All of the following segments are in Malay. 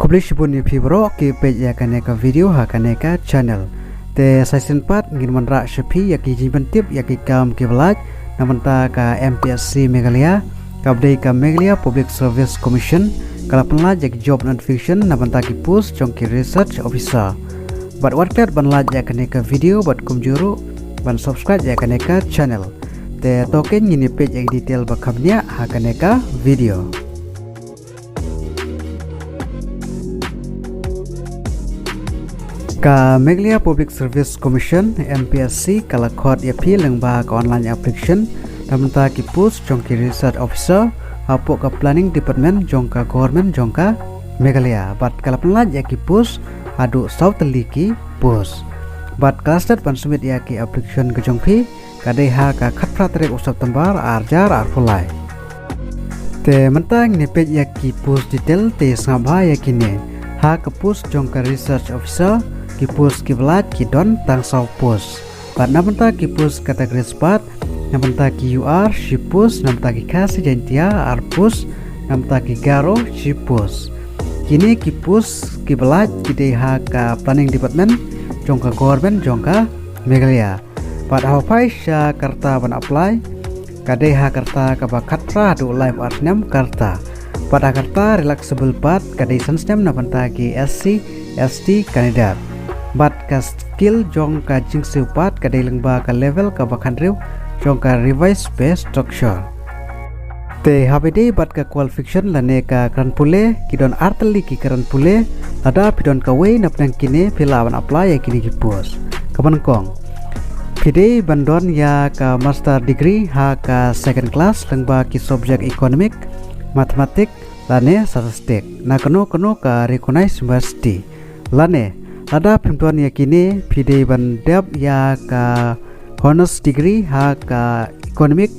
Kublish bunyi fibro ki page ya kaneka video ha kaneka channel. Te season 4 ngin manra shapi ya ki jiban tip ya ki kam ki belaj namanta ka MPSC Meghalaya kabdei ka Meghalaya Public Service Commission kala penlaj ya ki job notification namanta ki post chong ki research officer. But warkat banlaj ya kaneka video but kumjuru ban subscribe ya kaneka channel. Te token ngini page ya detail bakamnya ha kaneka video. Ka Meghalaya Public Service Commission MPSC kala khot yapi lengba ka online application namanta ki post jongki research officer apo ka planning department jongka government jongka Meghalaya bat kala penlaj ya ki post adu south liki post bat cluster pansumit ya ki application ke jongpi kadai ha ka khatpra tarik usap tembar arjar arpulai te mentang ni page ya ki post detail te sangabha ya kini ha ka post jongka research officer ki post ki belaj ki don tang sau post bat namanta ki post kategori sepat namanta ki UR shi post namanta ki kasi jentia ar post namanta ki garo shi post kini ki post ki belaj ki deha ka planning department jongka government jongka Meghalaya bat hapai sya karta ban apply kadeha karta ka bakatra du live artnam karta pada karta relaxable bat kadai sansnam namanta ki SC ST kandidat bat ka skill jong ka jingsiu pat ka lengba ka level ka bakhanriu jong ka revise base structure te habide bat ka qualification lane ka kran pule kidon artali ki kran pule ada pidon ka we napnang kine pilawan apply ya kini ki post kaban kong pide bandon ya ka master degree ha ka second class lengba ki subject economic mathematic lane statistik na kono ka recognized university lane ada pintuan yakini pide bandep ya ka honors degree ha ka economic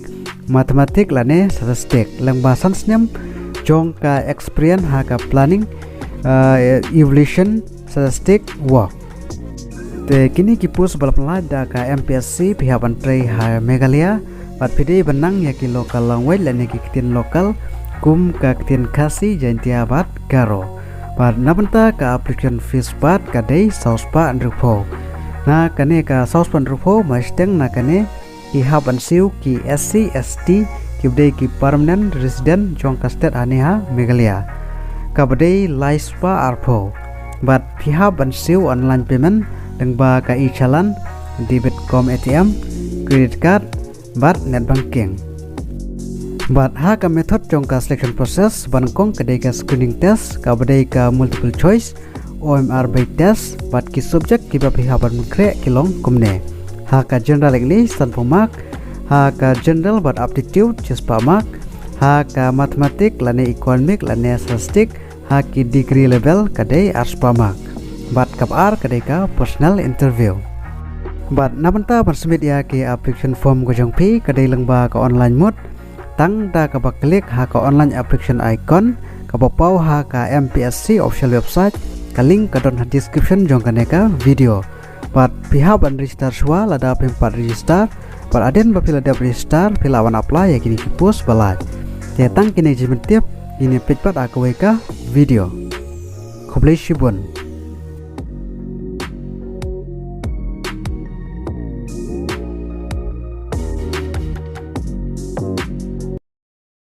mathematic lane statistik lengba sansnyam jong ka experience ha ka planning evaluation statistic work te kini ki pus balapla da ka MPSC pihak bantrai ha Meghalaya bat pide benang ya ki local language lane ki kitin lokal kum ka kitin kasi jantia bat garo bat nabenta ka application fees bat kadai sauspa andrupo na kane ka sauspa andrupo masteng na kane ki haban siu ki SC ST ki bdei ki permanent resident jong ka state aneha Meghalaya ka bdei laispa arpo bat pihak ban siu online payment dengba ka e-chalan debit com ATM credit card bat net banking bat ha ka method jong ka selection process banangkong kadai ka screening test ka badai ka multiple choice OMR by test bat ki subject ki bapi haban mukre kilong kumne ha ka general english tanpa mark ha ka general bat aptitude cispa mark ha ka mathematic lane economic lane statistic ha ki degree level kadai arspa mark bat kap ar kadai ka personal interview bat nabanta bersumit ya ki application form gojong pi kadai lengba ka online mode tang da ka baklik ha ka online application icon ka bapau ha ka MPSC official website ka link ka don description jong ka neka video bat pihak ban register swa lada pempat register bat aden bapila da register pilawan apply ya kini ki post balaj ya tang kini jimen tiap ini page pat aku ka video Kublish bun